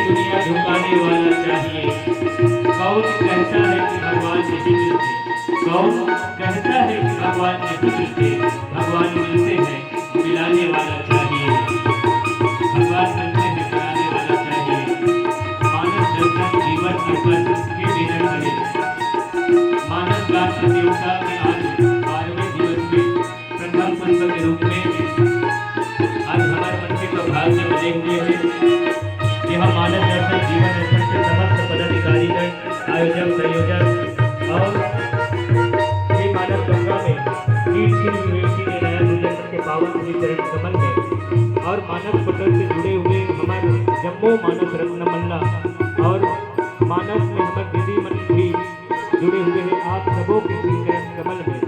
दुनिया झुकाने वाला चाहिए। कौन कहता है कि भगवान नहीं मिलते, कौन कहता है कि भगवान नहीं मिलते, भगवान मिलते हैं मिलाने वाला चाहिए, भगवान मिलते हैं मिलाने वाला चाहिए। मानव दर्शन जीवन अर्पण के बिना करे। मानव राष्ट्र देवता के आज 12वें दिवस में प्रथम पर्व के रूप में आज हमारे मंदिर का भाग्य बने हुए हैं। यह मानव दर्शन जीवन दर्शन के समस्त पदाधिकारीगण, आयोजक, संयोजक और श्री मानव गंगा में नील श्री विवेकी ने नया दूल्हे के पावन श्री चरण कमल में और मानव पटल से जुड़े हुए हमारे जम्मू मानस रत्न मल्ला और मानस में हमारे दीदी मन भी जुड़े हुए हैं। आप सबों के श्री चरण कमल में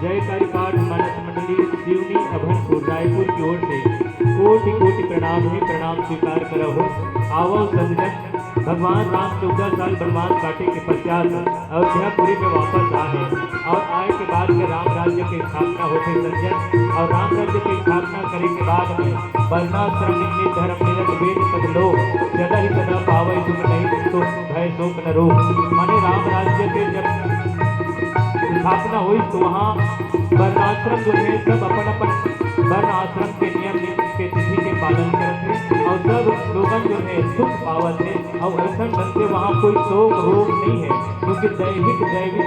जयकारी पाठ मानस मंडली सिवनी अभनपुर रायपुर की ओर से कोटि कोटि प्रणाम ही प्रणाम स्वीकार करो हो। आवो संजन, भगवान राम 14 साल वनवास काटे के पश्चात अयोध्यापुरी में वापस आए और आए के बाद में राम राज्य की स्थापना होते संजन और राम राज्य की स्थापना करने के बाद में वर्णाश्रम नित्य धर्म निरत वेद पद लोग सदा ही सदा पावे सुख नहीं तो भय शोक न रोग। माने राम राज्य के जब स्थापना हुई तो वहाँ वर्णाश्रम जो है सब अपन अपन वर्ण आश्रम के नियम के तिथि के पालन करते और सब लोगन जो है सुख पावत है और ऐसा ढंग से वहाँ कोई शोक रोग नहीं है, क्योंकि दैविक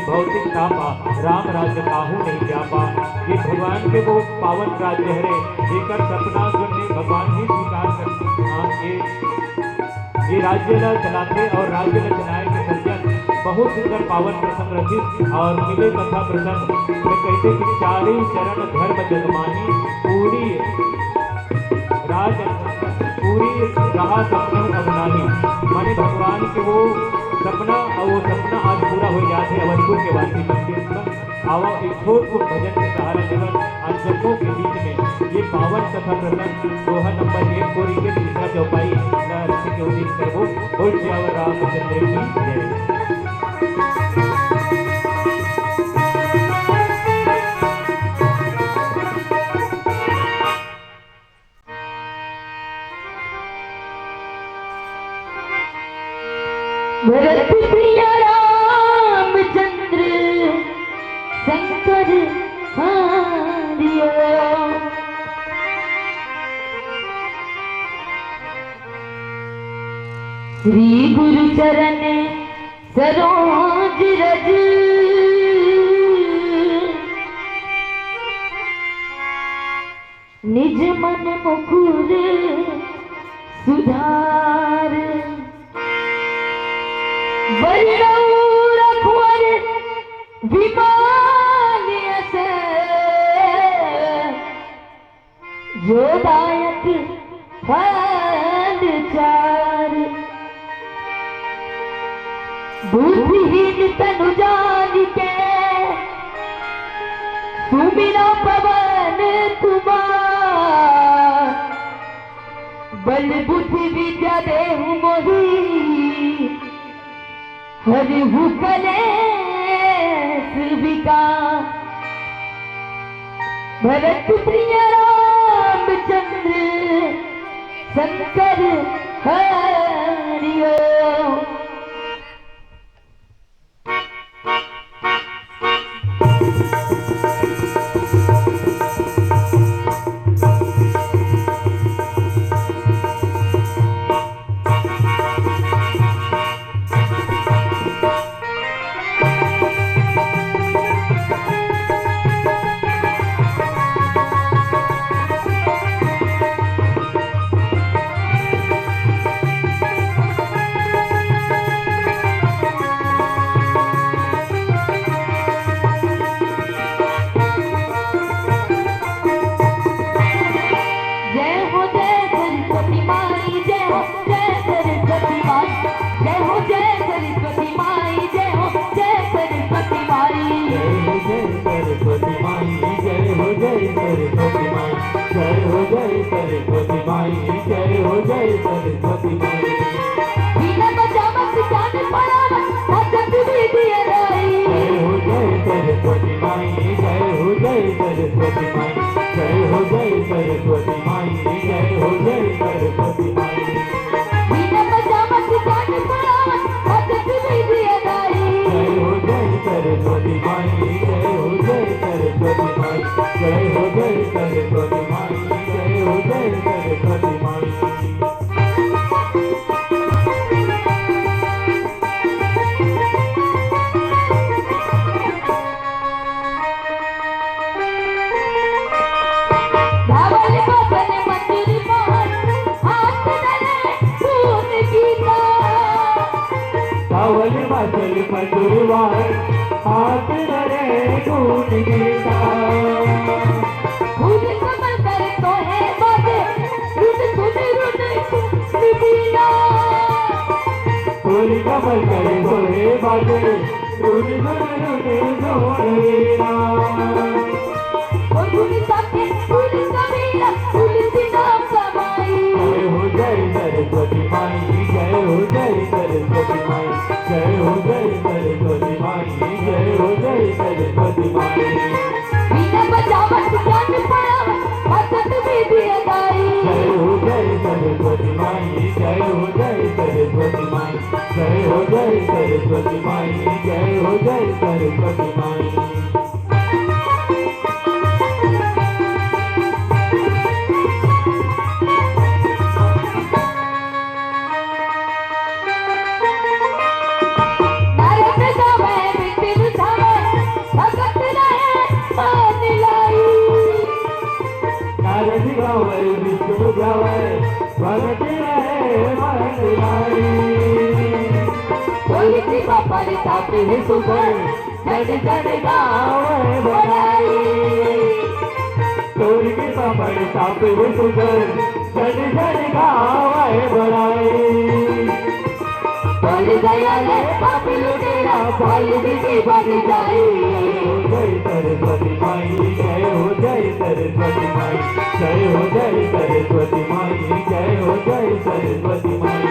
भौतिक तापा राम राज्य काहू नहीं जापा। ये भगवान के वो पावन राज्य है जेकर सपना जो है भगवान ही स्वीकार करते ये राज्य ला चलाते और राज्य ला चलाए के सज्जन बहुत सुंदर पावन प्रसंग रचित और मिले कथा प्रसंग में कहते कि चारी चरण धर्म जगमानी पूरी रहा सपना अवनाही। माने भगवान के वो सपना और वो सपना आज पूरा हो जाते अवधपुर के वासी मंदिर में आवा एक छोट भजन के सहारा देवन आज जम्मू के बीच में ये पावन कथा प्रसंग दोहा नंबर 1 कोरी के तीसरा चौपाई रथ के उदित करबो बोल श्यावर रामचंद्र की जय। भरत प्रिय रामचंद्र शंकर हरियो श्री गुरु चरण सरोज रज निज मन मुकुर सुधार रखवर विमान जो दायक फल चार बुद्धिहीन तनु जान के सुमिरा पवन कुमार बल बुद्धि विद्या देहु मोही हरिहु कलेश विकार। भरत प्रिय रामचंद्र शंकर हरियो सरस्वती माई जय हो जय सरस्वती माई। माई जय हो जय सरस्वती माई जय हो जय सरस्वती माई जय हो जय सरस्वती माई धावल बदन मंदिर मोहन हाथ धरे खून गीता धावल वाचल मधुरवार हाथ धरे खून गीता फूल कमल कर तो है बाजे रुन सुन बीना फूल कमल करे सोहे बाजे रुन वीणा ओ धुन साथे फूल कबीरा फूल नाम समाई जय हो जय सरस्वती माई जय हो जय सरस्वती माई जय हो जय सरस्वती माई जय हो जय सरस्वती माई बीना बजावत ज्ञान पढ़ावत भगत विधि अदाई जय हो जय सरस्वती माई जय हो जय सरस्वती माई जय हो जय सरस्वती माई जय हो जय सरस्वती माई नारद गावे बिपिन धावे भगत रहे मान लाई नारद गावे विष्णु गावे भगत रहे मन लाई कोई सी पर तापी है सुगर जड़ जड़ गावे बनाई तोरी के पापड़ साप सुगर जड़ जड़ गावे बढ़ाई बोल गया ले पापी लुटेरा बोल विधि बन जाई जय सरस्वती माई जय हो जय सरस्वती माई जय हो जय सरस्वती माई जय हो जय सरस्वती माई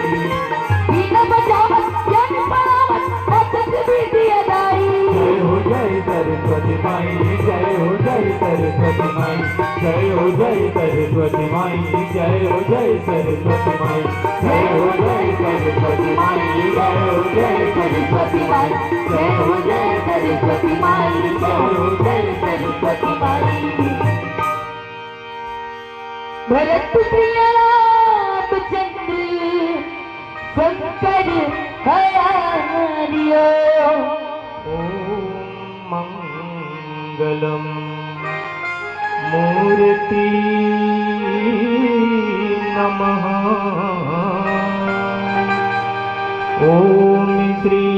बीना बजावत ज्ञान पढ़ावत भगत विधि अदाई जय हो जय सरस्वती माई जय हो जय सरस्वती माई जय हो जय सरस्वती माई जय हो जय सरस्वती माई जय हो जय सरस्वती माई जय हो जय सरस्वती माई जय हो जय सरस्वती माई जय हो जय सरस्वती माई भरत प्रिय रामचंद्र शंकर हरियो ओम मंगलम मूर्ति नमः ओम श्री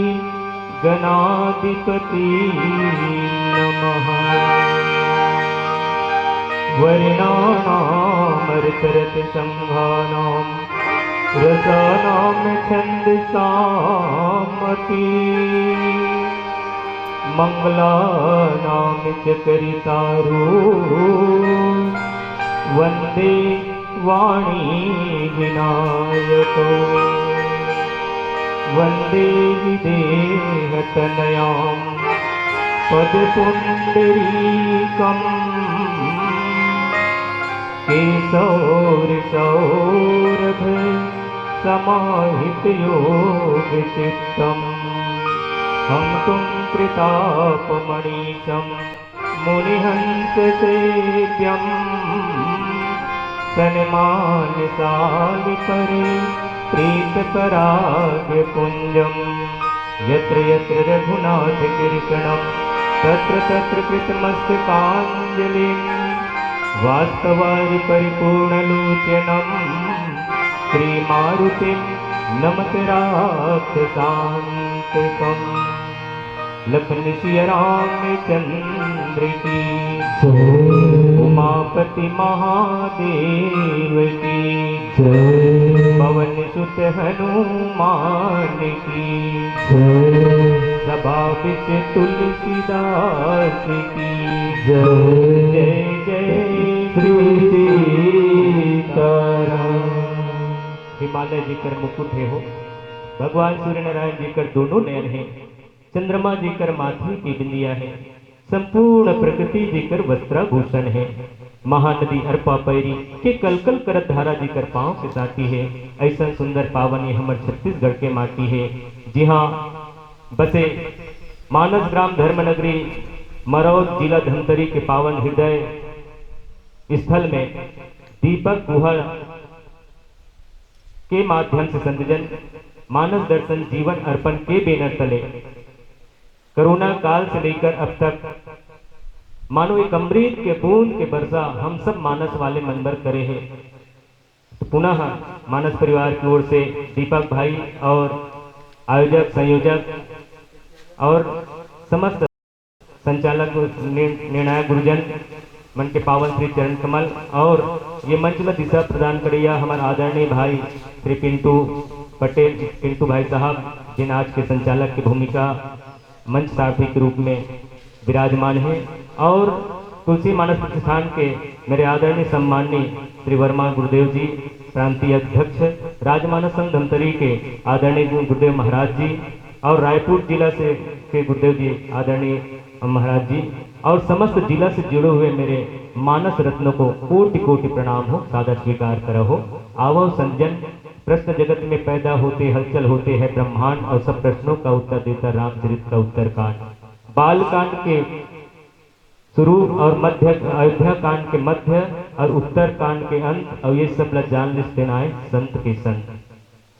गणाधिपति नमः वर्णानामर्तरत संघानां रसानां छन्दसामपि मंगलानां च करितारो वन्दे वाणी विनायको वन्दे विदेहतनयां पदपुण्डरीकम् केशौरसौरभ समाहितयोगचित्तम् हम तुम कृतापमणीशं मुनिहंससेव्यं सन्मानशालिपरे प्रीतपरागपुञ्जं यत्र यत्र रघुनाथकीर्तनं तत्र तत्र कृतमस्तकाञ्जलिं वास्तवारि परिपूर्णलोचनं श्रीमारुतिं नमत राक्षसान्तकम् लखन सिया रामचंद्र की उमापति महादेव की पवन सुत हनुमान की सभा बिच तुलसीदास की जय जय श्री सीताराम। हिमालय जी कर मुकुट है हो, भगवान सूर्य नारायण जी कर दोनों नयन हैं, चंद्रमा जी कर माथे की बिंदिया है, संपूर्ण प्रकृति जी कर वस्त्राभूषण है, महानदी अरपा पैरी के कलकल करत धारा जी कर पांव से साथी है। ऐसा सुंदर पावन ये हमर छत्तीसगढ़ के माटी है, जहाँ बसे मानस ग्राम धर्मनगरी मरौद जिला धमतरी के पावन हृदय स्थल में दीपक गुहा के माध्यम से संतजन मानस दर्शन जीवन अर्पण के बैनर तले कोरोना काल से लेकर अब तक मानो एक अमृत के बूंद के वर्षा हम सब मानस वाले मनबर करे हैं। तो पुनः मानस परिवार की ओर से दीपक भाई और आयोजक संयोजक और समस्त संचालक निर्णायक गुरुजन मन के पावन श्री चरण कमल और ये मंच में दिशा प्रदान करिया हमारे आदरणीय भाई श्री पिंटू पटेल, पिंटू भाई साहब, जिन आज के संचालक की भूमिका मंच सारथी के रूप में विराजमान है, और तुलसी मानस प्रतिष्ठान के मेरे आदरणीय सम्माननीय श्री वर्मा गुरुदेव जी, प्रांतीय अध्यक्ष राजमानस संघ धमतरी के आदरणीय गुरुदेव महाराज जी, और रायपुर जिला से के गुरुदेव जी आदरणीय महाराज जी, और समस्त जिला से जुड़े हुए मेरे मानस रत्नों को कोटि कोटि प्रणाम हो, सादर स्वीकार करो हो। आवो संजन, प्रश्न जगत में पैदा होते हलचल होते हैं ब्रह्मांड, और सब प्रश्नों का उत्तर देता रामचरित का उत्तर कांड। बाल कांड के शुरू और मध्य, अयोध्या कांड के मध्य और उत्तर कांड के अंत, और ये सब ल जान लिस्ते आए संत के संत।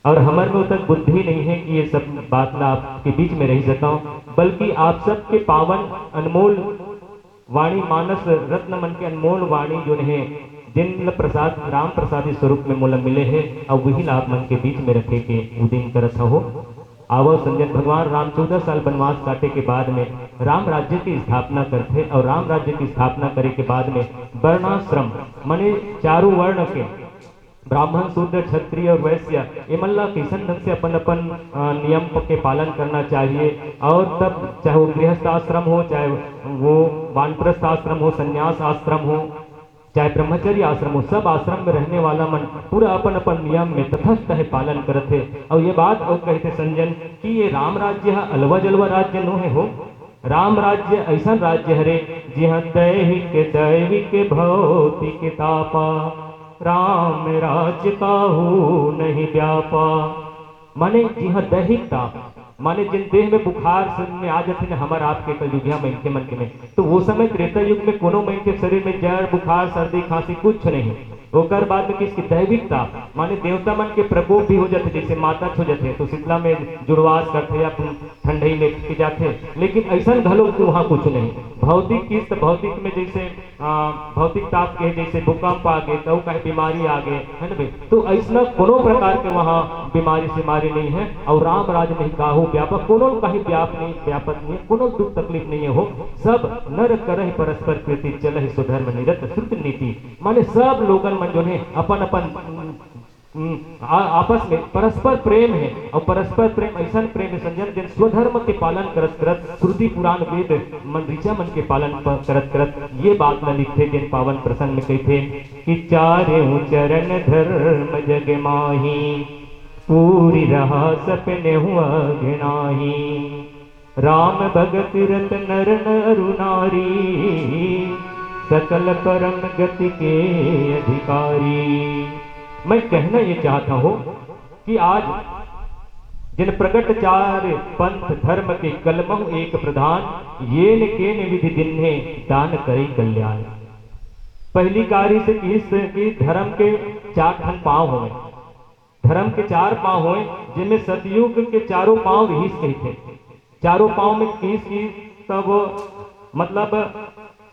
और हमारे में तक बुद्धि नहीं है कि ये सब बात ना आपके बीच में रह सकता हूँ, बल्कि आप सब के पावन अनमोल वाणी मानस रत्न मन के अनमोल वाणी जो है जिन प्रसाद राम प्रसादी स्वरूप में मूल मिले हैं, और वही लाभ मन के बीच में रखे के उदिन करत हो। आवो संजन, भगवान राम 14 साल वनवास काटे के बाद में राम राज्य की स्थापना करते, और राम राज्य की स्थापना करे के बाद में वर्णाश्रम माने चारों वर्ण के ब्राह्मण शूद्र क्षत्रिय और वैश्य इमल्ला किसन ढंग से अपन अपन नियम के पालन करना चाहिए। और तब चाहे वो गृहस्थ आश्रम हो, चाहे वो वानप्रस्थ आश्रम हो, संन्यास आश्रम हो, चाहे ब्रह्मचर्य आश्रम हो, सब आश्रम में रहने वाला मन पूरा अपन अपन नियम में तथस्थ है पालन करते। और ये बात और कहते संजन कि ये राम राज्य है अलवा जलवा राज्य नो है हो। राम राज्य ऐसा राज्य हरे जिहाँ दैविक भौतिक तापा, राम राज्य काहू नहीं व्यापा। माने जिहाँ दैहिकता माने जिन देह में बुखार में आ जाते हैं हमारे आपके कलयुगिया मन के मन के में, तो वो समय त्रेता युग में कोनो मन के शरीर में जड़ बुखार सर्दी खांसी कुछ नहीं। ओकर बाद में किसकी दैविकता माने देवता मन के प्रकोप भी हो जाते, जैसे माता हो जाते तो शीतला में जुड़वास करते या ठंडई में की जाते, लेकिन ऐसा घलो वहाँ कुछ नहीं। भौतिक किस्त भौतिक में जैसे भौतिक ताप के जैसे भूकंप आ गए तो कहीं बीमारी आ गए है ना भाई, तो ऐसा कोनो प्रकार के वहाँ बीमारी सीमारी नहीं है। और राम राज नहीं काहू व्यापक, कोनो कहीं व्यापक नहीं, कोनो दुख तकलीफ नहीं है हो। सब नर करहि परस्पर प्रीति चलहि सुधर्म निरत श्रुत नीति। माने सब लोगन मन जो है अपन अपन आपस में परस्पर प्रेम है, और परस्पर प्रेम ऐसा प्रेम है संजन जिन स्वधर्म के पालन करत करत श्रुति पुराण वेद मन ऋचा मन के पालन करत करत ये बात न लिखते जिन पावन प्रसंग में कहते कि चारेऊ चरण धर्म जग माही, पूरी रहा सपने हुआ घिनाही। राम भगत रत नर नरु नारी, सकल परम गति के अधिकारी। मैं कहना ये चाहता हूं कि आज जिन प्रकट चार पंथ धर्म के कलमहु एक प्रधान, ये न के न विधि दिन्हे दान करे कल्याण। पहली कारी से कि धर्म के चार खन पांव हुए, धर्म के चार पांव हुए, जिनमें सतयुग के चारों पांव रहीस कही थे। चारों पांव में किस की तब मतलब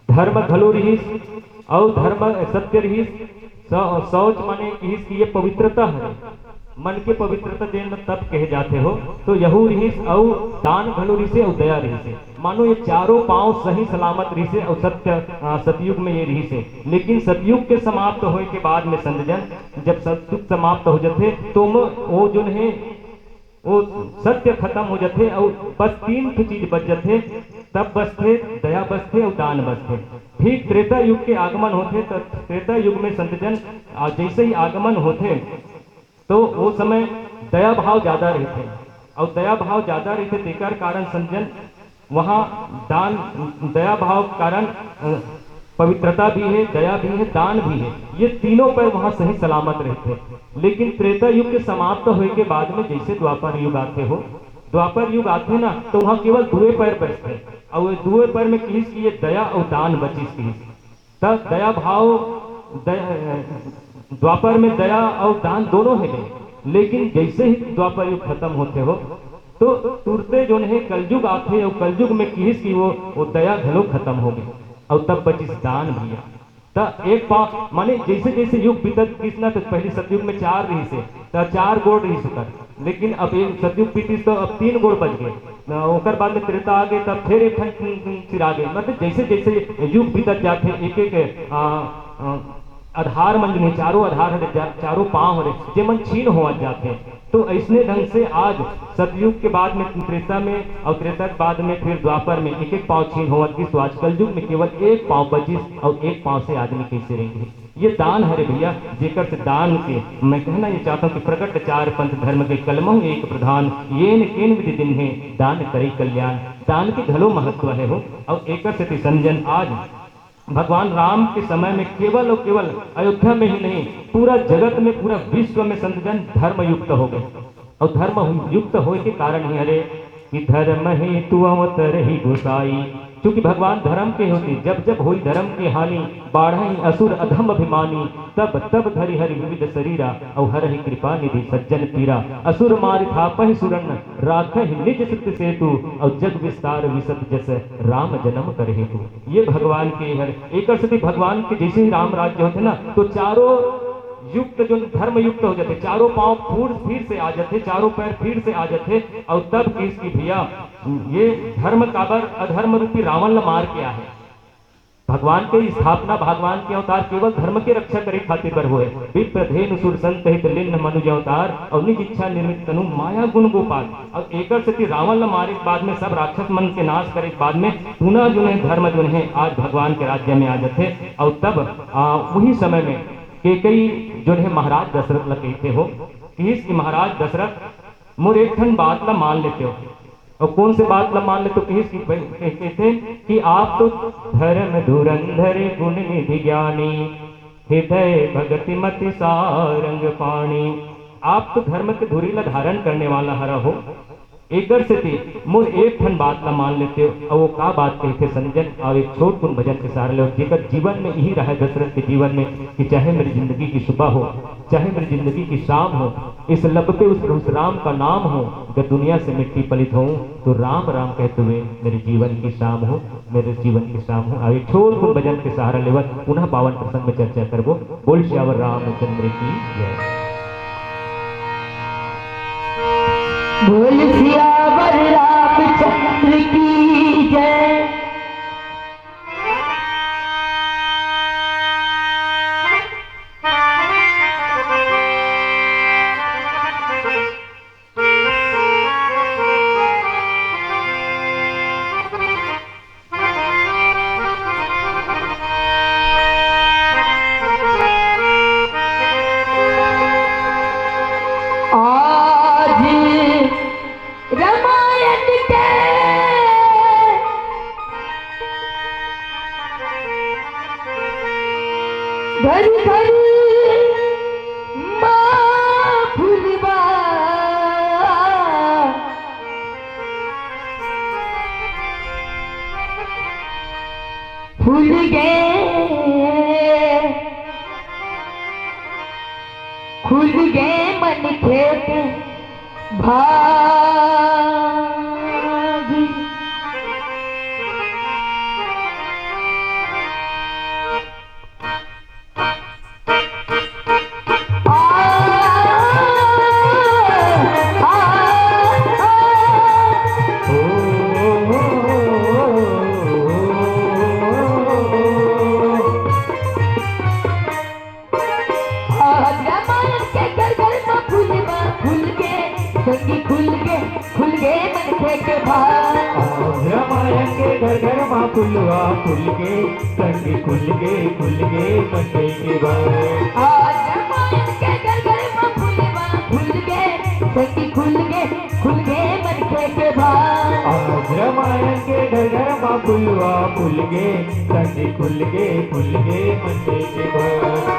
धर्म घलो रहीस, और धर्म सत्य रहीस, शौच माने कि ये पवित्रता है, मन के पवित्रता देन तब कहे जाते हो। तो यहू रहीस और दान घलो रही और दया रही। मानो ये चारों पांव सही सलामत रही और सतयुग में ये रही। लेकिन सतयुग के समाप्त होने के बाद में संतजन जब सतयुग समाप्त हो जाते तो वो जो है वो सत्य खत्म हो जाते और बस तीन चीज बच जाते, तब बचते दया बचते और दान बचते। ठीक त्रेता युग के आगमन होते तो त्रेता युग में संतजन जैसे ही आगमन होते तो वो समय दया भाव ज्यादा रहते, और दया भाव ज्यादा रहते तेकर कारण संतजन वहाँ दान दया भाव कारण पवित्रता भी है, दया भी है, दान भी है, ये तीनों पर वहाँ सही सलामत रहते। लेकिन त्रेता युग के समाप्त होने के बाद में जैसे द्वापर युग आते हो द्वापर युग आते ना तो वहाँ केवल दुए पैर बचते और वो दुए पैर में किस की ये दया और दान बची की। तब दया भाव द्वापर में दया और दान दोनों है, लेकिन जैसे ही द्वापर युग खत्म होते हो तो तुरते जो है कलयुग आते और कलयुग में किस की वो दया घलो खत्म हो गई और तब बची दान भैया। तब एक पाव माने जैसे जैसे युग बीतत किसना तो पहले सतयुग में 4 रही से तो 4 गोड़ रही से, लेकिन अब एक सतयुग बीतीस तो अब 3 गोड़ बच गए। ओकर बाद में त्रेता आ गए तब फिर एक फिर आ गए। मतलब जैसे जैसे युग बीतत जाते एक एक आधार मन जो चारों आधार है, चारों पांव है जे मन छीन हो जाते। तो ऐसने ढंग से आज सतयुग के बाद में त्रेता में और त्रेता के बाद में फिर द्वापर में एक एक पांव छीन हो गई। तो आज कलयुग में केवल एक पांव बचिस और एक पांव से आदमी कैसे रहेंगे। ये दान है रे भैया, जेकर से दान के मैं कहना ये चाहता हूँ कि प्रकट 4 पंथ धर्म के कलमों एक प्रधान ये केन विधि दिन है दान करे कल्याण। दान के घलो महत्व है हो और एक से संजन आज भगवान राम के समय में केवल और केवल अयोध्या में ही नहीं पूरा जगत में पूरा विश्व में संतजन धर्म युक्त हो गए। और धर्म युक्त होने के कारण ही अरे कि धर्म ही तू अवतर ही गुसाई, क्योंकि भगवान धर्म के होते जब जब हुई धर्म की हानि बाढ़ई असुर अधम अभिमानी तब तब धरि हरि विविध शरीरा और हर ही कृपा निधि सज्जन पीरा असुर मार थापहि सुरन राखहि निज सत्य सेतु और जग विस्तार विसत जस राम जन्म करे तू। ये भगवान के हर एक सती भगवान के जैसे ही राम राज्य होते ना तो चारों युक्त जो धर्म युक्त हो जाते, चारों पांव फिर से आ जाते, चारों पैर फिर से आ जाते। और तब किसकी भैया ये धर्म काबर अधर्म रूपी रावण ने मार के आहे। भगवान के स्थापना भगवान के अवतार केवल धर्म के रक्षा करे खातिर बर हुए। विप्रधेनु सुर संत हित लिन्न मनुज अवतार और निज इच्छा निर्मित तनु माया गुण गोपाल। और एकर से रावण ने मारे के बाद में सब राक्षस मन के नाश करे के बाद में पुनः जो है धर्म जो है आज भगवान के राज्य में आ जाते। और तब वही समय में कई जो है महाराज दशरथ ल कहते हो कि महाराज दशरथ मोर एक ठन बात ला मान लेते हो। और कौन से बात ला मान लेते हो कहते कि आप तो धर्म धुरंधर गुण निधि ज्ञानी हृदय भगति मति सारंग पाणी। आप तो धर्म के धुरी ला धारण करने वाला हरा हो। एकर से मोर एक ठन बात ला मान लेते हो। और वो का बात कहते संजन और एक छोट कुन भजन के सहारे लो जेकर जीवन में यही रहा दशरथ के जीवन में कि चाहे मेरी जिंदगी की सुबह हो चाहे मेरी जिंदगी की शाम हो इस लब पे उस राम का नाम हो। अगर दुनिया से मिट्टी पलित हो तो राम राम कहते हुए मेरे जीवन की शाम हो मेरे जीवन की शाम हो। और एक छोट कुन भजन के सहारा लेवल पुनः पावन प्रसंग में चर्चा करबो। बोल श्यावर रामचंद्र की जय। बोल सियावर रामचंद्र की जय। घर घर माँ फुलवा फूल गए खुल गए मन खेत भागी। खुल गए मन के भाग रामायण के घर घर माँ फुलवा फूल के संगी खुल गए मन के भाग। आज रामायण के घर घर माँ फुलवा फूल गए संगी खुल गए मन के भाग। आज रामायण के घर घर माँ फुलवा फूल गए संगी खुल गए मन के भाग।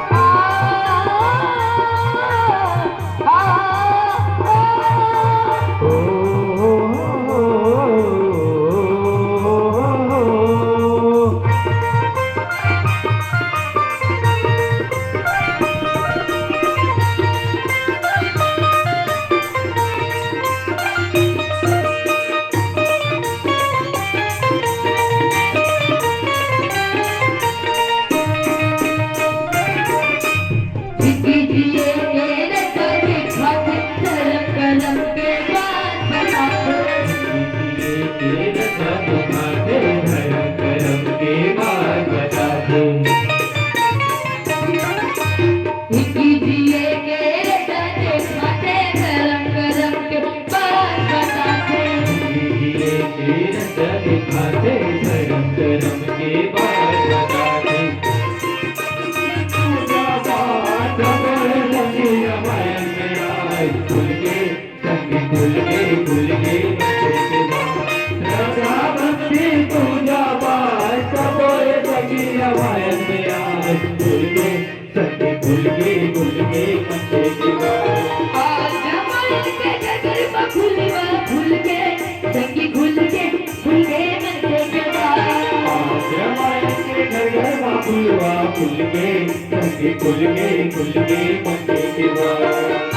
खुल के संग खुल के बच्चे के बाद राधा भक्ति पूजा पाठ सबोरे सखी हवायन में आज खुल के संग खुल के बच्चे के बाद आज जमाने के घर में खुल के संगी खुल के बच्चे के बाद आज हमारे के घर में खुल के संग खुल के बच्चे के बाद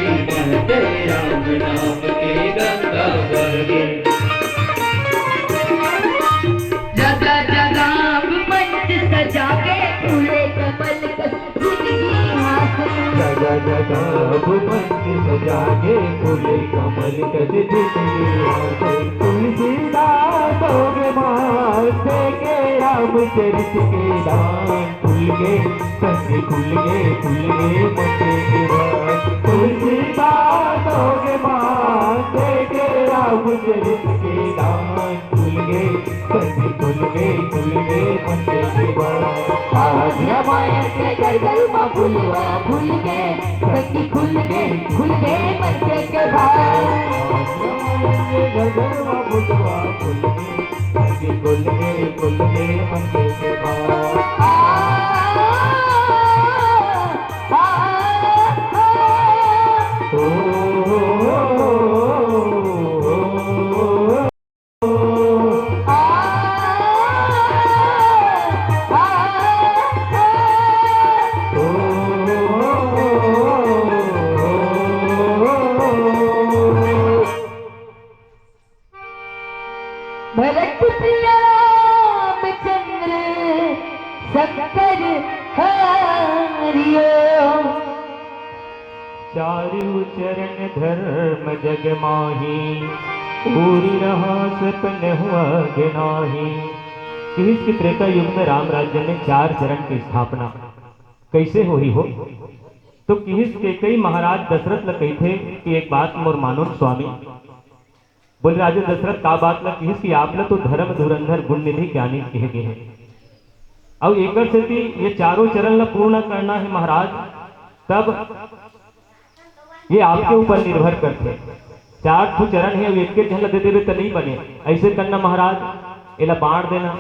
राम नाम के गंगा बरगे जगह जगह मंच सजा के फूले कमल जिंदगी हासिल जगह जगह मंच सजा के फूले कमल कद जिंदगी हासिल तुलसीदास होगे माथे के रामचरित के दान खुल के संग खुल के मथे के बाद तुलसीदास होगे माथे के रामचरित के दान खुल के संग खुल के मथे के बाद आज रामायण के घर में फूल के संगी खुल के बच्चे के बाद भरत रामचंद्र शंकर हरियो चारु चरण धर्म जग माही पूरी रहा सपन हुआ गिनाही। किस के त्रेता युग में राम राज्य में 4 चरण की स्थापना कैसे हुई हो तो किस के कई महाराज दशरथ ल कही थे कि एक बात मोर मानो स्वामी बोले राजा दशरथ का बात ल किस की आप ल तो धर्म धुरंधर गुण निधि ज्ञानी कहे गए हैं अब एक से भी ये 4 चरण ल पूर्ण करना है महाराज तब ये आपके ऊपर निर्भर करते 4 चरण है एक के झल दे देवे तो नहीं बने ऐसे करना महाराज एला बांट देना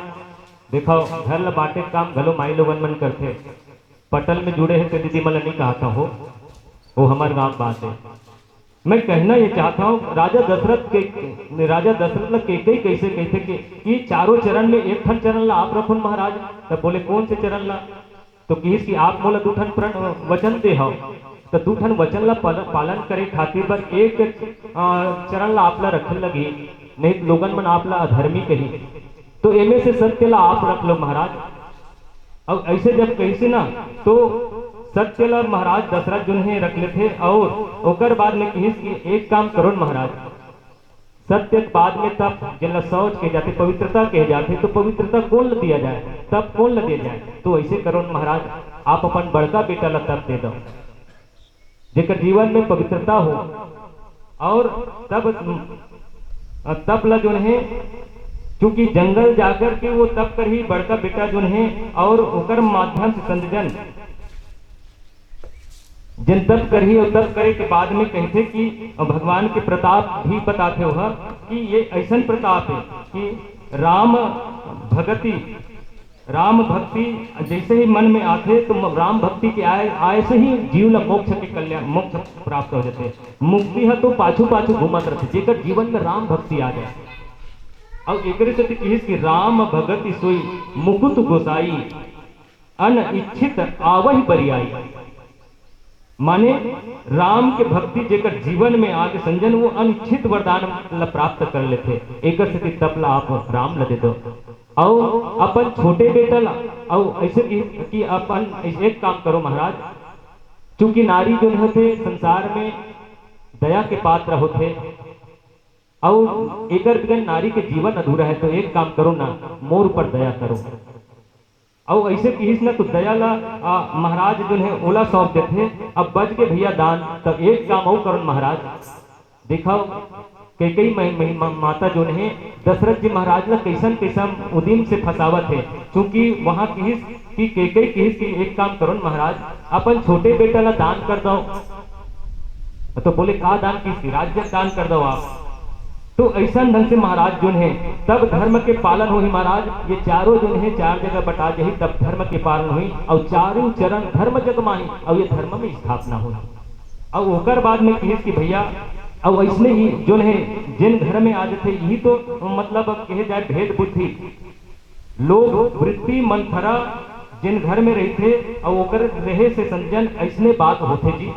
देखो घर ल बांटे काम घलो माई लोगन मन करते पटल में जुड़े हैं तो दीदी मला नहीं कहता हो वो हमारे गांव बात है। मैं कहना ये चाहता हूँ राजा दशरथ ल के कैसे कहते कि 4 चरण में एक ठन चरण ला आप रखो महाराज तब बोले कौन से चरण ला तो किस की आप बोला 2 ठन वचन दे हो तो 2 ठन वचन ला पालन करे खातिर पर एक चरण ला आप ला रखने लगी नहीं लोगन मन आप ला अधर्मी कही तो एमे से सत्य ला आप रख लो महाराज। अब ऐसे जब कैसे ना तो सत्य ला महाराज दशरथ जुन्हें रख लेते और ओकर बाद में किस एक काम करो महाराज सत्य बाद में तब जिला शौच कहे जाते पवित्रता कहे जाते तो पवित्रता कौन ल दिया जाए तब कौन ल दिया जाए तो ऐसे करो महाराज आप अपन बड़का बेटा ला तब दे दो जेकर जीवन में पवित्रता हो और तब ला जो है क्योंकि जंगल जाकर के वो तब कर ही बड़का बेटा जो है और ओकर माध्यम से संजन जिन तब कर ही और तब करे के बाद में कहते कि भगवान के प्रताप भी बताते हो कि ये ऐसा प्रताप है कि राम भक्ति जैसे ही मन में आते तो राम भक्ति के आए से ही जीव ला मोक्ष के कल्याण मोक्ष प्राप्त हो जाते मुक्ति है तो पाछू घूमत रहते जेकर जीवन में राम भक्ति आ जाए और एक की राम भगति सोई मुकुट गोसाई अन इच्छित आवही बरियाई माने राम के भक्ति जेकर जीवन में आगे संजन वो अनिच्छित वरदान प्राप्त कर लेते एक तपला आप राम ल दे दो और अपन छोटे बेटा ला और ऐसे कि अपन एक काम करो महाराज, चूंकि नारी जो थे संसार में दया के पात्र होते और एकर बिगन नारी के जीवन अधूरा है, तो एक काम करो ना, मोर पर दया करो। और ऐसे किस ना तो दया ला महाराज जो है ओला सौंप देते। अब बच के भैया दान, तब एक काम और करो महाराज, दिखाओ कई माता जो है दशरथ जी महाराज ला कैसन कैसन उदिम से फसावत है, क्योंकि वहां किस की एक काम करो महाराज, अपन छोटे बेटा ला दान कर दो। तो बोले का दान, किस राज्य दान कर दो आप। तो ऐसा ढंग से महाराज जो है तब धर्म के पालन हुई महाराज। ये चारों जो है चार जगह बटा जाही तब धर्म के पालन हुई, और चारों चरण धर्म जग माही, और ये धर्म में स्थापना हुई। और ओकर बाद में किस की भैया, और ऐसने ही जो है जिन घर में आज थे यही तो मतलब कहे जाए भेद बुद्धि लोग वृत्ति मंथरा जिन घर में रहते और ओकर रहे से संजन, ऐसने बात होते जी,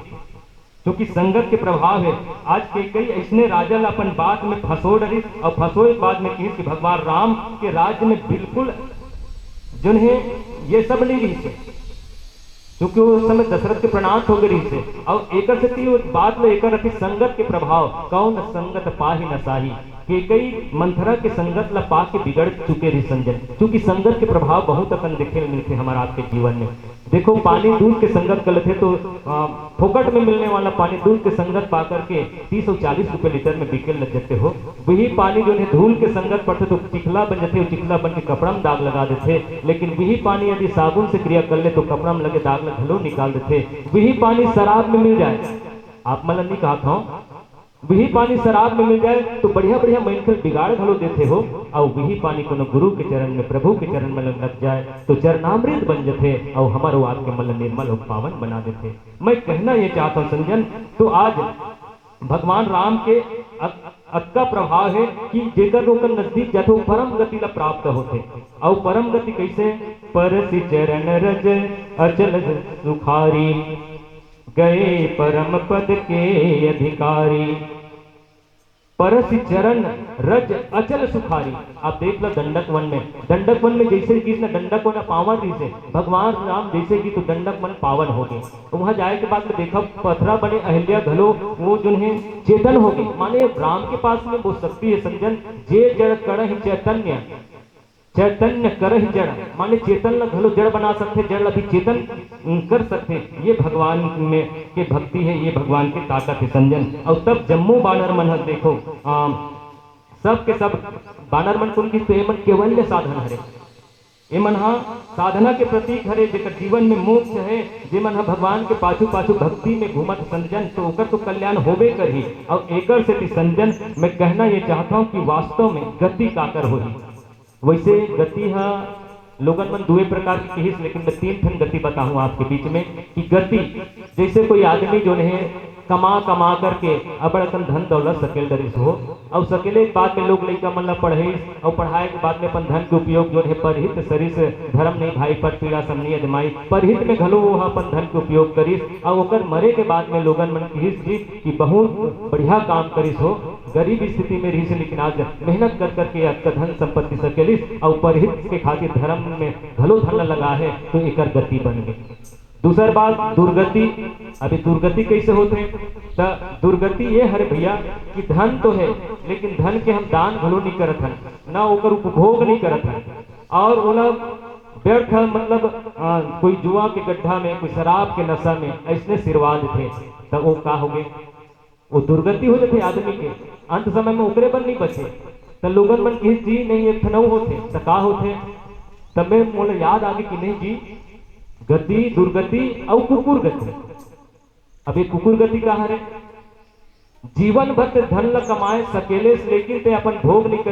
क्योंकि संगत के प्रभाव है। आज कई ऐसने राजल अपन बात में फंसो डरी, और फंसोए बाद में किस भगवान राम के राज्य में बिल्कुल जो है ये सब नहीं रही से, क्योंकि उस समय दशरथ के प्रणाम हो गई से। और एक बात में एक संगत के प्रभाव, कौन संगत पाही न साही, कि कई मंथरा के संगत ला पा के बिगड़ चुके रही संजन, क्योंकि संगत के प्रभाव बहुत अपन देखे मिलते हमारा आपके जीवन में। देखो पानी दूध के संगत कर लेते तो फोकट में मिलने वाला पानी दूध के संगत पा करके 30 और 40 रुपए लीटर में बिके लग जाते हो। वही पानी जो है धूल के संगत पड़ते तो चिखला बन जाते, चिखला बन के कपड़ा में दाग लगा देते। लेकिन वही पानी यदि साबुन से क्रिया कर ले तो कपड़ा में लगे दाग घलो निकाल देते। वही पानी शराब में मिल जाए, आप मतलब नहीं कहा था, वही पानी शराब में मिल जाए तो बढ़िया बढ़िया मेंटल बिगाड़ घलो देते हो। और वही पानी को गुरु के चरण में प्रभु के चरण में लग जाए तो चरणामृत बन जाते और हमारो आपके मन निर्मल और पावन बना देते। मैं कहना ये चाहता हूँ संजन, तो आज भगवान राम के अक्का प्रभाव है कि जेकर लोकन नजदीक जाते परम गति ला प्राप्त होते। और परम गति कैसे, परसि चरण रज अचल सुखारी, गए परम पद के अधिकारी। परसि चरण रज अचल सुखारी, आप देख लो दंडक वन में जैसे किसने दंडक वन पावन रही से भगवान राम जैसे कि तो दंडक वन पावन हो गए। तो वहां जाए के बाद में देखा पथरा बने अहिल्या घलो वो जो है चेतन हो गए, माने राम के पास में वो शक्ति है संजन, जे जड़ कड़ चैतन्य चैतन्य कर ही जड़, माने चेतन ला घलो जड़ बना सकते, जड़ ला भी चेतन कर सकते। ये भगवान में के भक्ति है, ये भगवान की ताकत है संजन। और तब जम्मू बानर मन देखो सब के सब बानर मन को तो ये मन केवल साधन हरे, ये मन साधना के प्रतीक हरे, जेकर जीवन में मोक्ष है, जे मन भगवान के पाछू पाछू भक्ति में घूमत संजन, तो ओकर तो कल्याण होबे कर ही। और एकर से संजन मैं कहना ये चाहता हूँ कि वास्तव में गति काकर हो। वैसे गति लोगन मन दुए प्रकार की कही, लेकिन मैं 3 ठन गति बताऊं आपके बीच में कि गति जैसे कोई आदमी जो है कमा करके अबड़कन धन दौलत सकेल दरिस हो, और सकेले के बाद में लोग लड़का मन ला पढ़े और पढ़ाए के बाद में अपन धन के उपयोग जो है परहित सरिस धर्म नहीं भाई पर पीड़ा समनी अजमाई, परहित में घलो वो अपन धन के उपयोग करिस। और ओकर मरे के बाद में लोगन मन कहिस कि बहुत बढ़िया काम करिस हो, गरीब स्थिति में रही से लेकिन आज मेहनत कर करके आपका धन संपत्ति सकेलिस और परहित के खातिर धर्म में घलो धन लगा है, तो एक गति बन गई। दूसर बात दुर्गति, अभी दुर्गति कैसे होते, तो दुर्गति ये हरे भैया कि धन तो है लेकिन धन के हम दान भलो नहीं करत हन, ना ओकर उपभोग नहीं करत हन, और ओला व्यर्थ मतलब कोई जुआ के गड्ढा में, कोई शराब के नशा में ऐसने सिरवाल थे, तो वो का हो गए, वो दुर्गति हो जाते आदमी के। अंत समय में ओकरे बन नहीं बचे, तो लोगन मन किस जी नहीं एक थनऊ होते, तो का होते, तब में मोला याद आगे कि नहीं जी गति दुर्गति और कुकुर गति। अब ये कुकुर गति कहा है, जीवन भर ते धन ल कमाए सकेले लेकिन ते अपन भोग नहीं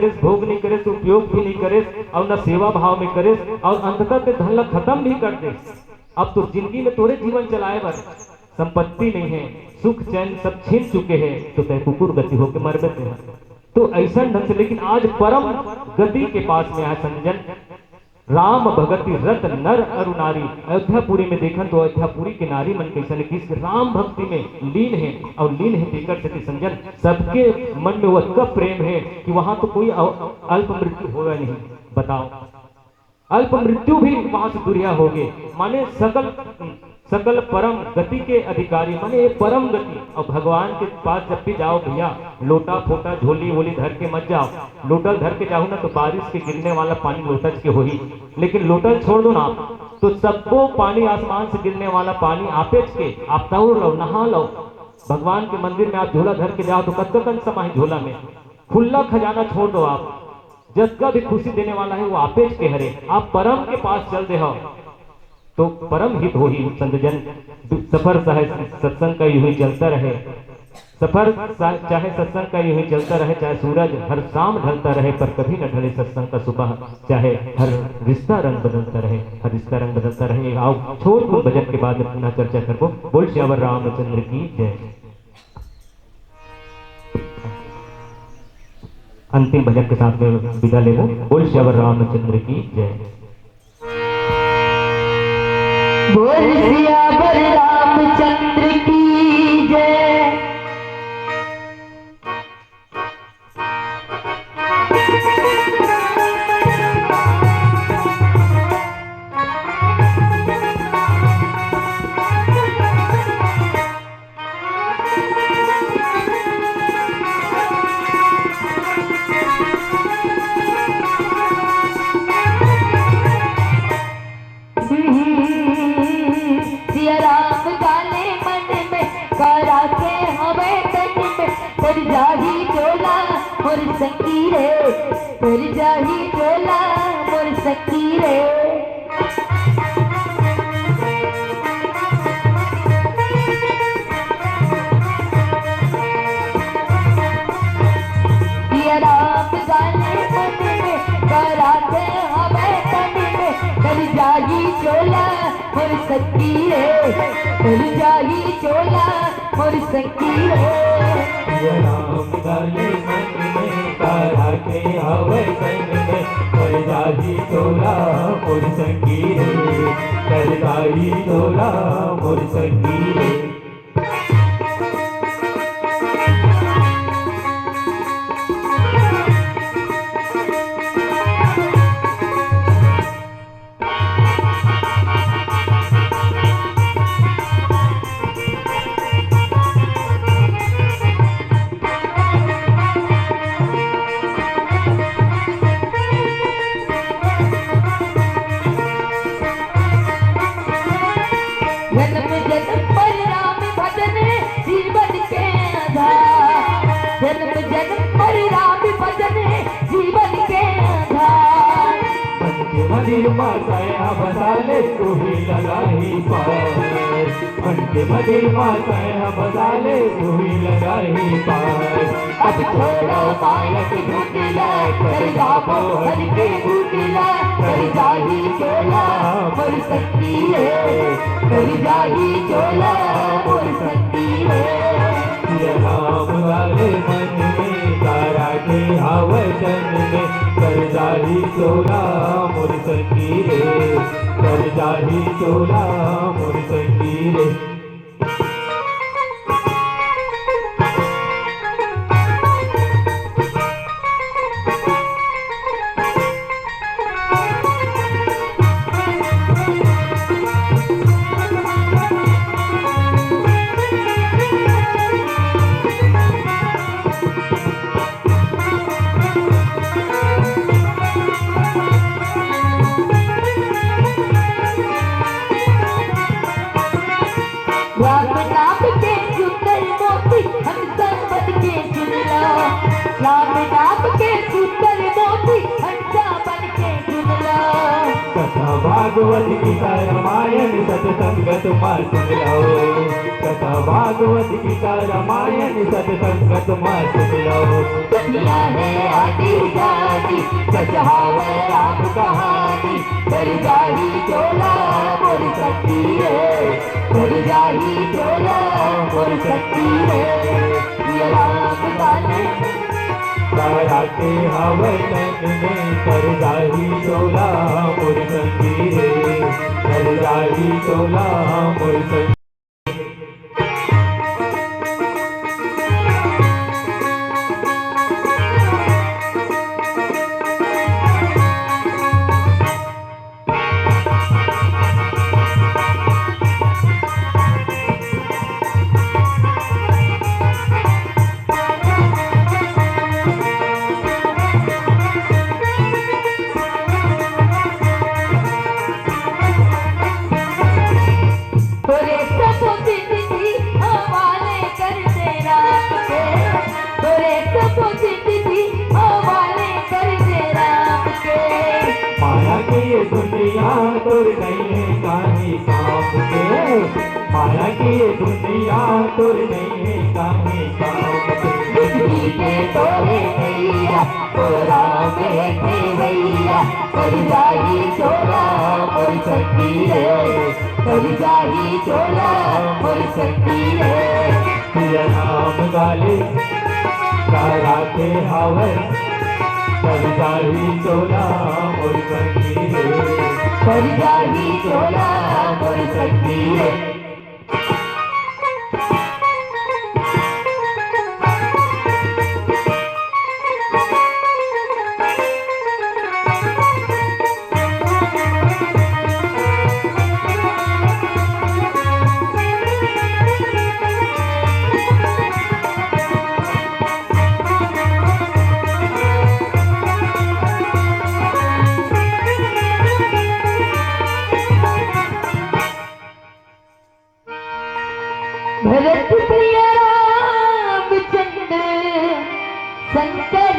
करे, उपयोग भी नहीं करे और न सेवा भाव में करे, और अंततः ते धन ल खत्म भी कर दे। अब तो जिंदगी में तोरे जीवन चलाए बर संपत्ति नहीं है, सुख चैन सब छीन चुके हैं, तो ते कुकुर गति होके मर गए। तो ऐसा ढंग से लेकिन आज परम गति के पास में आए संजन, राम भगति रत नर अरु नारी। अयोध्यापुरी में देखा तो अयोध्यापुरी के नारी मन कैसे किस राम भक्ति में लीन है, और लीन है देकर से संजन सबके मन में वह प्रेम है कि वहां तो कोई अल्प मृत्यु होगा नहीं। बताओ अल्प मृत्यु भी वहां से दुरिया होगे। माने सकल सकल परम गति के अधिकारी, माने ये परम गति। और भगवान के पास जब भी जाओ भैया, लोटा फोटा झोली वोली धर के मत जाओ। लोटल धर के जाओ ना तो बारिश के गिरने वाला पानी लोटच के हो ही, लेकिन लोटल छोड़ दो ना तो सबको पानी आसमान से गिरने वाला पानी आपेच के आप तौर लो, नहा लो। भगवान के मंदिर में आप झोला धर के जाओ तो कद समाही झोला में, खुला खजाना छोड़ दो आप। जिसका भी खुशी देने वाला है वो आपेच के हरे। आप परम के पास चल दे हो तो परम हित हो ही। संतजन सफर चाहे सत्संग का यूं ही चलता रहे, सफर चाहे सत्संग का यूं ही चलता रहे, चाहे सूरज हर शाम ढलता रहे, पर कभी न ढले सत्संग का सुबह। चाहे हर रिश्ता रंग बदलता रहे, हर रिश्ता रंग बदलता रहे। आओ छोड़ दो भजन के बाद पुनः चर्चा करबो। बोल श्यावर रामचंद्र की जय। अंतिम भजन के साथ में विदा लेबो। बोल श्यावर रामचंद्र की जय। बोल सियावर रामचंद्र की जय। सिया राम गाले मन में, करा के हमें तन में, पर जाही चोला मोर संगी रे, पर जाही चोला मोर संगी रे। सिया राम गाले मन में, करा के हमें तन में, पर जाही चोला मोर संगी रे, पर जाही चोला मोर संगी रे। राम गाले मन में, करा के हवे तन में, पर जाही चोला मोर संगी रे, पर जाही चोला मोर संगी रे। जन्म जन्म पर राम भजन जीवन के आधार, जन्म जन्म पर राम भजन जीवन के आधार। मन के मंदिर माताया बसाले तू ही लगाही पार, मन के मंदिर माताया बसाले तू ही लगाही पार। अब थोड़ा बालक भूतिला, कर जाबो हर के भूतिला, कर जाही चोला मोर संगी रे, कर जाही चोला मोर संगी रे। राम गाले मन में, करा के हवे तन में, कर जाही चोला मोर संगी रे, कर जाही चोला मोर संगी रे। राम नाम के सुंदर मोती हम सब बन के सुन लो, राम नाम के सुंदर मोती हम सब बन के सुन लो। कथा भागवत गीता रामायण सत्संगत मार सुन लो, कथा भागवत गीता रामायण सत्संगत मार सुन लो। दुनिया है आदि जाति, सजहावे राम कहानी, कर जाही चोला मोर संगी रे, कर जाही चोला मोर संगी रे। ये राम गाले करा के हवे तन में, कर जाही चोला मोर संगी रे, कर जाही चोला मोर संगी। तुर नहीं है काहे काम के, माया की ये दुनिया तुर नहीं है काहे काम के। के तोरे भैया तोरा बैठे भैया कर जाही चोला मोर सखी रे, कर जाही चोला मोर सखी रे। तेरा नाम गाले तारा के हावर, कर जाही चोला मोर सखी रे, कर जाही चोला मोर सखी रे। भरत प्रिय रामचंद्र शंकर